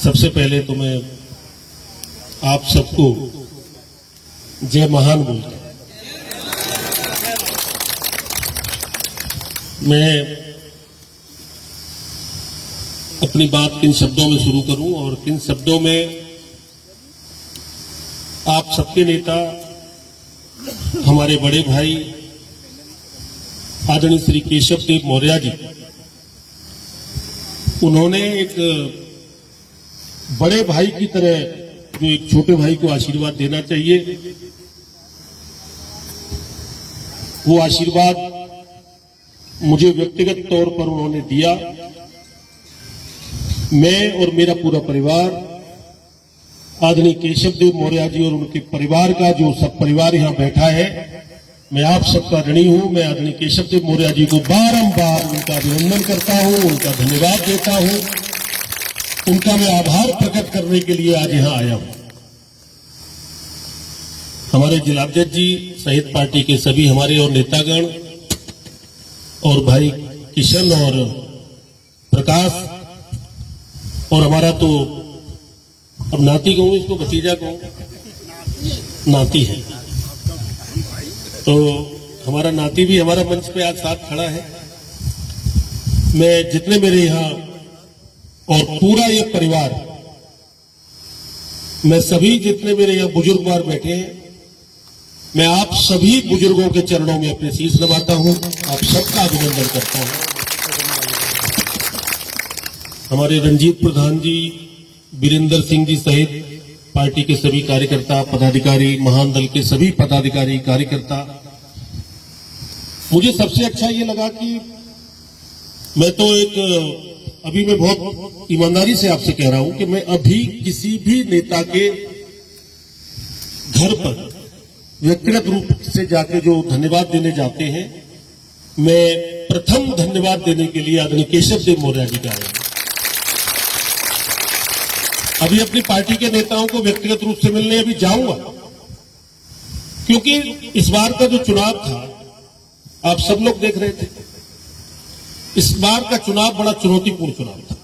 सबसे पहले तो मैं आप सबको जय महान बोलता हूं। मैं अपनी बात किन शब्दों में शुरू करूं और किन शब्दों में आप सबके नेता हमारे बड़े भाई आदरणीय श्री केशव देव मौर्य जी, उन्होंने एक बड़े भाई की तरह जो एक छोटे भाई को आशीर्वाद देना चाहिए, वो आशीर्वाद मुझे व्यक्तिगत तौर पर उन्होंने दिया। मैं और मेरा पूरा परिवार आदरणीय केशव देव मौर्य जी और उनके परिवार का जो सब परिवार यहां बैठा है, मैं आप सबका ऋणी हूं। मैं आदरणीय केशव देव मौर्य जी को बारंबार उनका अभिनंदन करता हूं, उनका धन्यवाद देता हूं, उनका मैं आभार प्रकट करने के लिए आज यहां आया हूं। हमारे जिलाध्यक्ष जी सहित पार्टी के सभी हमारे और नेतागण और भाई किशन और प्रकाश और हमारा तो अब नाती कहूं, इसको भतीजा कहूं, नाती है तो हमारा नाती भी हमारा मंच पे आज साथ खड़ा है। मैं जितने मेरे यहां और पूरा ये परिवार, मैं सभी जितने मेरे यहां बुजुर्गवार बैठे हैं, मैं आप सभी बुजुर्गों के चरणों में अपने शीश नवाता हूं, आप सबका अभिनंदन करता हूं। हमारे रंजीत प्रधान जी, वीरेंद्र सिंह जी सहित पार्टी के सभी कार्यकर्ता पदाधिकारी, महान दल के सभी पदाधिकारी कार्यकर्ता, मुझे सबसे अच्छा ये लगा कि मैं तो अभी मैं बहुत ईमानदारी से आपसे कह रहा हूं कि मैं अभी किसी भी नेता के घर पर व्यक्तिगत रूप से जाके जो धन्यवाद देने जाते हैं, मैं प्रथम धन्यवाद देने के लिए आदरणीय केशव देव मौर्य जी का आया हूं। अभी अपनी पार्टी के नेताओं को व्यक्तिगत रूप से मिलने अभी जाऊंगा, क्योंकि इस बार का जो चुनाव था आप सब लोग देख रहे थे। इस बार का चुनाव बड़ा चुनौतीपूर्ण चुनाव था,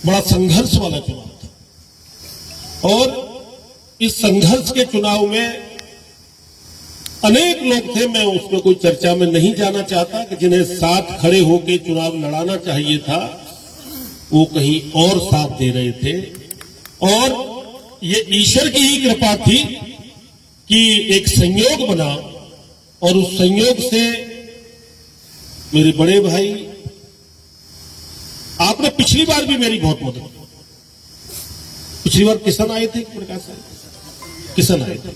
बड़ा संघर्ष वाला चुनाव था और इस संघर्ष के चुनाव में अनेक लोग थे, मैं उसमें कोई चर्चा में नहीं जाना चाहता, कि जिन्हें साथ खड़े होकर चुनाव लड़ाना चाहिए था वो कहीं और साथ दे रहे थे। और ये ईश्वर की ही कृपा थी कि एक संयोग बना और उस संयोग से मेरे बड़े भाई, आपने पिछली बार भी मेरी बहुत मदद की। पिछली बार किशन आए थे, प्रकाश साहब किशन आए थे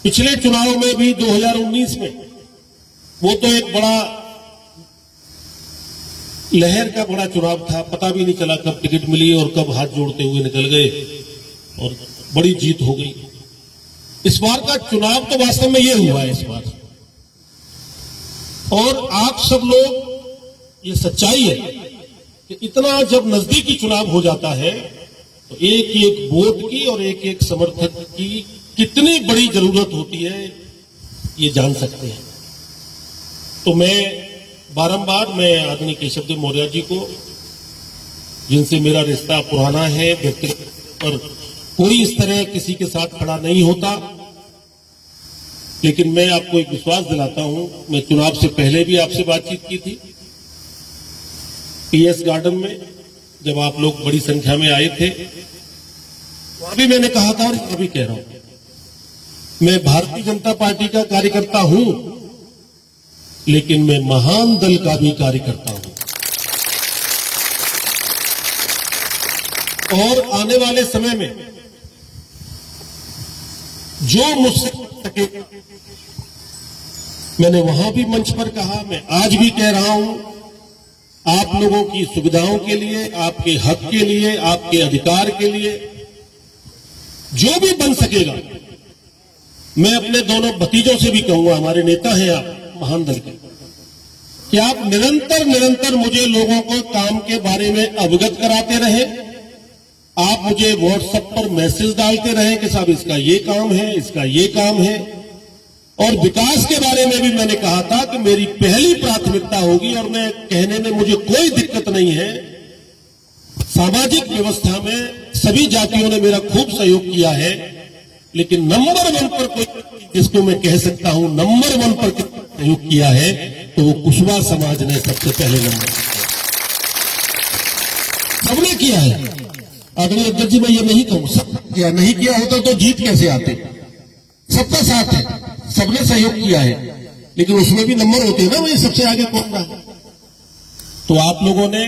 पिछले चुनाव में भी 2019 में। वो तो एक बड़ा लहर का बड़ा चुनाव था, पता भी नहीं चला कब टिकट मिली और कब हाथ जोड़ते हुए निकल गए और बड़ी जीत हो गई। इस बार का चुनाव तो वास्तव में ये हुआ है इस बार, और आप सब लोग, ये सच्चाई है कि इतना जब नजदीकी चुनाव हो जाता है तो एक एक वोट की और एक एक समर्थक की कितनी बड़ी जरूरत होती है ये जान सकते हैं। तो मैं बारंबार आदरणीय केशव देव मौर्य जी को, जिनसे मेरा रिश्ता पुराना है, व्यक्तिगत पर कोई इस तरह किसी के साथ खड़ा नहीं होता, लेकिन मैं आपको एक विश्वास दिलाता हूं। मैं चुनाव से पहले भी आपसे बातचीत की थी पीएस गार्डन में, जब आप लोग बड़ी संख्या में आए थे, वहां भी मैंने कहा था और अभी कह रहा हूं, मैं भारतीय जनता पार्टी का कार्यकर्ता हूं, लेकिन मैं महान दल का भी कार्यकर्ता हूं। और आने वाले समय में जो मुझसे सके, मैंने वहां भी मंच पर कहा, मैं आज भी कह रहा हूं, आप लोगों की सुविधाओं के लिए, आपके हक के लिए, आपके अधिकार के लिए जो भी बन सकेगा, मैं अपने दोनों भतीजों से भी कहूंगा, हमारे नेता हैं आप महान दल के, कि आप निरंतर मुझे लोगों को काम के बारे में अवगत कराते रहे। आप मुझे व्हाट्सएप पर मैसेज डालते रहे कि साहब इसका ये काम है, इसका ये काम है। और विकास के बारे में भी मैंने कहा था कि मेरी पहली प्राथमिकता होगी, और मैं कहने में मुझे कोई दिक्कत नहीं है, सामाजिक व्यवस्था में सभी जातियों ने मेरा खूब सहयोग किया है, लेकिन नंबर 1 पर कोई जिसको मैं कह सकता हूं नंबर 1 पर सहयोग किया है तो वो कुशवाहा समाज ने सबसे पहले नंबर सबने किया है। आदरणीय अध्यक्ष जी, मैं ये नहीं कहूं सब किया, नहीं किया होता तो जीत कैसे आते। सबका साथ है, सबने सहयोग किया है, लेकिन उसमें भी नंबर होते हैं ना, वही सबसे आगे कौन रहा। तो आप लोगों ने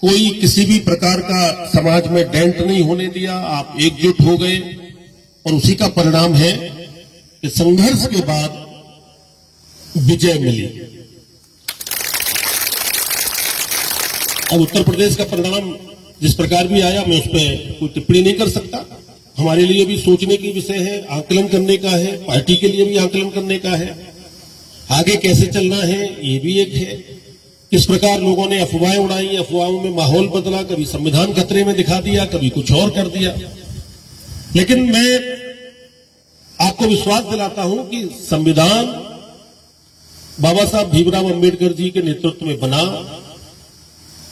कोई किसी भी प्रकार का समाज में डेंट नहीं होने दिया, आप एकजुट हो गए और उसी का परिणाम है कि संघर्ष के बाद विजय मिली। अब उत्तर प्रदेश का परिणाम जिस प्रकार भी आया, मैं उस पर कोई टिप्पणी नहीं कर सकता। हमारे लिए भी सोचने की विषय है, आकलन करने का है, पार्टी के लिए भी आकलन करने का है, आगे कैसे चलना है ये भी एक है। किस प्रकार लोगों ने अफवाहें उड़ाई, अफवाहों में माहौल बदला, कभी संविधान खतरे में दिखा दिया, कभी कुछ और कर दिया। लेकिन मैं आपको विश्वास दिलाता हूं कि संविधान बाबा साहब भीमराव अंबेडकर जी के नेतृत्व में बना।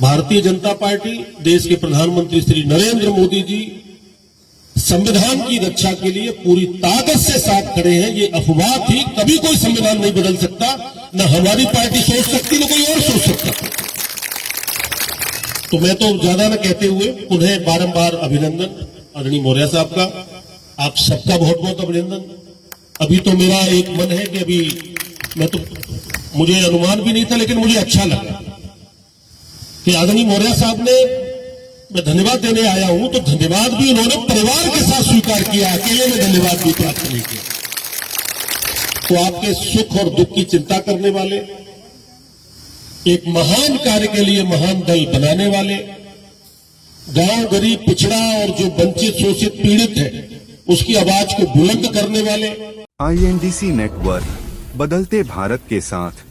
भारतीय जनता पार्टी, देश के प्रधानमंत्री श्री नरेंद्र मोदी जी संविधान की रक्षा के लिए पूरी ताकत से साथ खड़े हैं। ये अफवाह थी, कभी कोई संविधान नहीं बदल सकता, न हमारी पार्टी सोच सकती न कोई और सोच सकता। तो मैं तो ज्यादा न कहते हुए उन्हें बारंबार अभिनंदन आदरणीय मौर्य साहब का, आप सबका बहुत बहुत अभिनंदन। अभी तो मेरा एक मन है कि अभी मुझे अनुमान भी नहीं था, लेकिन मुझे अच्छा लगा कि आदरणीय मौर्य साहब ने, मैं धन्यवाद देने आया हूं तो धन्यवाद भी उन्होंने परिवार के साथ स्वीकार किया, अकेले में धन्यवाद भी प्राप्त नहीं किया। तो आपके सुख और दुख की चिंता करने वाले, एक महान कार्य के लिए महान दल बनाने वाले, गांव गरीब पिछड़ा और जो वंचित शोषित पीड़ित है उसकी आवाज को बुलंद करने वाले। INDC नेटवर्क, बदलते भारत के साथ।